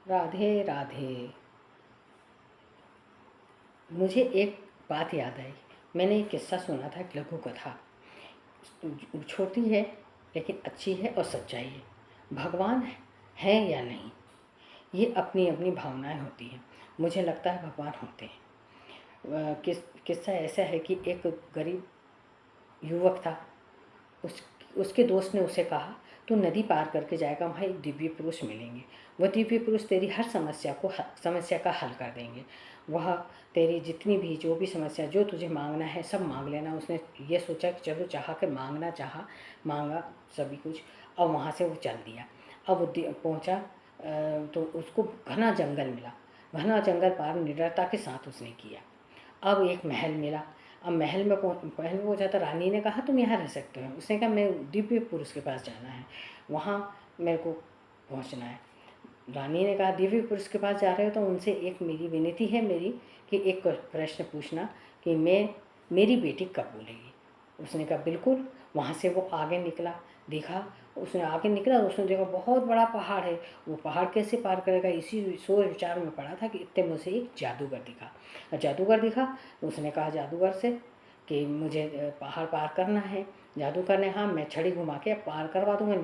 राधे राधे। मुझे एक बात याद आई। मैंने एक किस्सा सुना था, एक लघु कथा। छोटी है लेकिन अच्छी है और सच्चाई है। भगवान है या नहीं, ये अपनी अपनी भावनाएं होती हैं। मुझे लगता है भगवान होते हैं। किस्सा ऐसा है कि एक गरीब युवक था। उस उसके दोस्त ने उसे कहा, तू नदी पार करके जाएगा, वहाँ एक दिव्य पुरुष मिलेंगे। वह दिव्य पुरुष तेरी हर समस्या का हल कर देंगे। वह तेरी जितनी भी जो भी समस्या, जो तुझे मांगना है सब मांग लेना। उसने ये सोचा कि चलो मांगा सभी कुछ। और वहाँ से वो चल दिया। अब वो पहुँचा तो उसको घना जंगल मिला। घना जंगल पार निडरता के साथ उसने किया। अब एक महल मिला। अब महल में पहुंचा तो रानी ने कहा, तुम यहाँ रह सकते हो। उसने कहा, मैं दिव्य पुरुष के पास जाना है, वहाँ मेरे को पहुँचना है। रानी ने कहा, दिव्य पुरुष के पास जा रहे हो तो उनसे एक मेरी विनती है कि एक प्रश्न पूछना कि मेरी बेटी कब बोलेगी। उसने कहा बिल्कुल। वहाँ से वो आगे निकला। देखा, उसने आगे निकला, उसने देखा बहुत बड़ा पहाड़ है। वो पहाड़ कैसे पार करेगा, इसी सोच विचार में पड़ा था कि इतने में उसे एक जादूगर दिखा। उसने कहा जादूगर से कि मुझे पहाड़ पार करना है। जादूगर ने, हाँ मैं छड़ी घुमा के पार करवा दूंगा,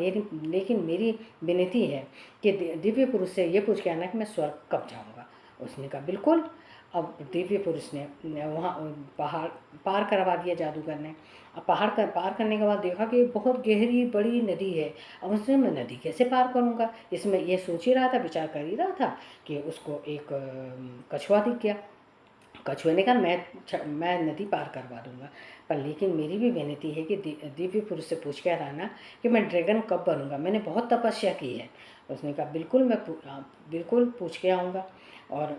लेकिन मेरी विनती है कि दिव्य पुरुष से ये पूछ के आना कि मैं स्वर्ग कब जाऊंगा। उसने कहा बिल्कुल। अब दिव्य पुरुष ने वहाँ पहाड़ पार करवा दिया जादूगर ने। अब पार करने के बाद देखा कि बहुत गहरी बड़ी नदी है। अब उसने, मैं नदी कैसे पार करूँगा, इसमें ये सोच ही रहा था, विचार कर ही रहा था कि उसको एक कछुआ दिख गया। कछुए ने कहा, मैं नदी पार करवा दूंगा, पर लेकिन मेरी भी विनती है कि दिव्य पुरुष से पूछ के रहना कि मैं ड्रैगन कब बनूंगा, मैंने बहुत तपस्या की है। उसने कहा बिल्कुल, बिल्कुल पूछ के आऊँगा। और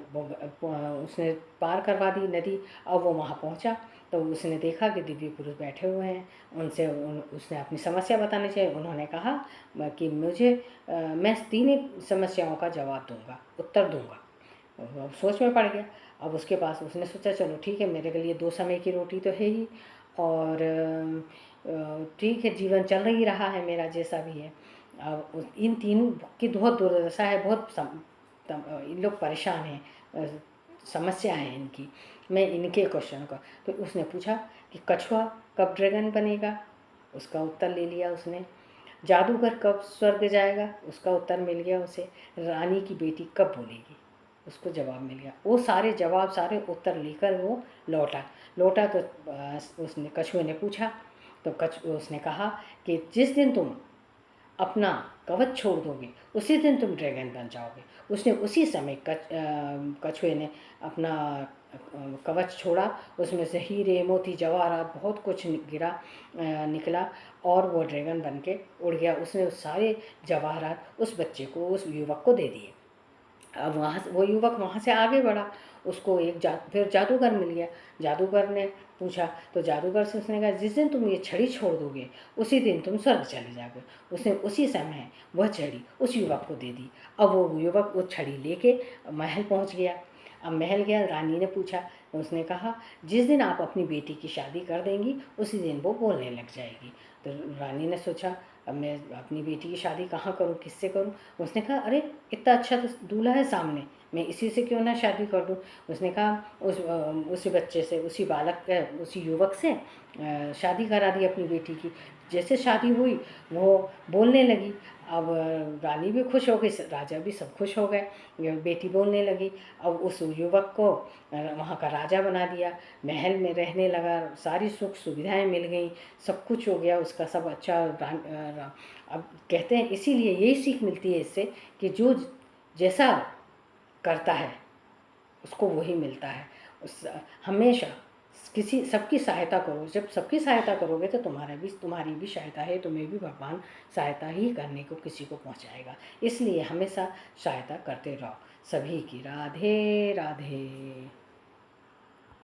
उसने पार करवा दी नदी। अब वो वहाँ पहुँचा तो उसने देखा कि दिव्य पुरुष बैठे हुए हैं। उसने अपनी समस्या बतानी चाहिए। उन्होंने कहा कि मैं तीनों समस्याओं का जवाब दूंगा, उत्तर दूंगा। वो सोच में पड़ गया। अब उसके पास उसने सोचा, चलो ठीक है, मेरे लिए 2 समय की रोटी तो है ही, और ठीक है, जीवन चल ही रहा है मेरा जैसा भी है। अब इन तीनों की बहुत दुर्दशा है, इन लोग परेशान हैं, समस्या है इनकी। मैं इनके क्वेश्चन का, तो उसने पूछा कि कछुआ कब ड्रैगन बनेगा, उसका उत्तर ले लिया उसने। जादूगर कब स्वर्ग जाएगा, उसका उत्तर मिल गया उसे। रानी की बेटी कब बोलेगी, उसको जवाब मिल गया। वो सारे उत्तर लेकर वो लौटा तो उसने कछुए ने पूछा, तो उसने कहा कि जिस दिन तुम अपना कवच छोड़ दोगे उसी दिन तुम ड्रैगन बन जाओगे। उसने उसी समय कछुए ने अपना कवच छोड़ा। उसमें से हीरे मोती जवाहरात बहुत कुछ निकला, और वो ड्रैगन बन के उड़ गया। उसने सारे जवाहरात उस बच्चे को, उस युवक को दे दिए। अब वहाँ से वो युवक वहाँ से आगे बढ़ा। उसको फिर जादूगर मिल गया। जादूगर ने पूछा, तो जादूगर से उसने कहा, जिस दिन तुम ये छड़ी छोड़ दोगे उसी दिन तुम स्वर्ग चले जाओगे। उसने उसी समय वह छड़ी उस युवक को दे दी। अब वो युवक वो छड़ी लेके महल पहुँच गया। अब महल गया, रानी ने पूछा, तो उसने कहा, जिस दिन आप अपनी बेटी की शादी कर देंगी उसी दिन वो बोलने लग जाएगी। तो रानी ने सोचा, अब मैं अपनी बेटी की शादी कहाँ करूँ, किससे करूँ। उसने कहा, अरे इतना अच्छा तो दूल्हा है सामने, मैं इसी से क्यों ना शादी कर दूँ। उसने कहा, उसी बच्चे से, उसी युवक से शादी करा दी अपनी बेटी की। जैसे शादी हुई वो बोलने लगी। अब रानी भी खुश हो गई, राजा भी सब खुश हो गए, बेटी बोलने लगी। अब उस युवक को वहाँ का राजा बना दिया, महल में रहने लगा, सारी सुख सुविधाएं मिल गई, सब कुछ हो गया उसका, सब अच्छा। अब कहते हैं, इसीलिए यही सीख मिलती है इससे कि जो जैसा करता है उसको वही मिलता है। हमेशा सबकी सहायता करो। जब सबकी सहायता करोगे तो तुम्हारी भी सहायता है, तुम्हें भी भगवान सहायता ही करने को किसी को पहुंचाएगा। इसलिए हमेशा सहायता करते रहो। सभी की राधे राधे।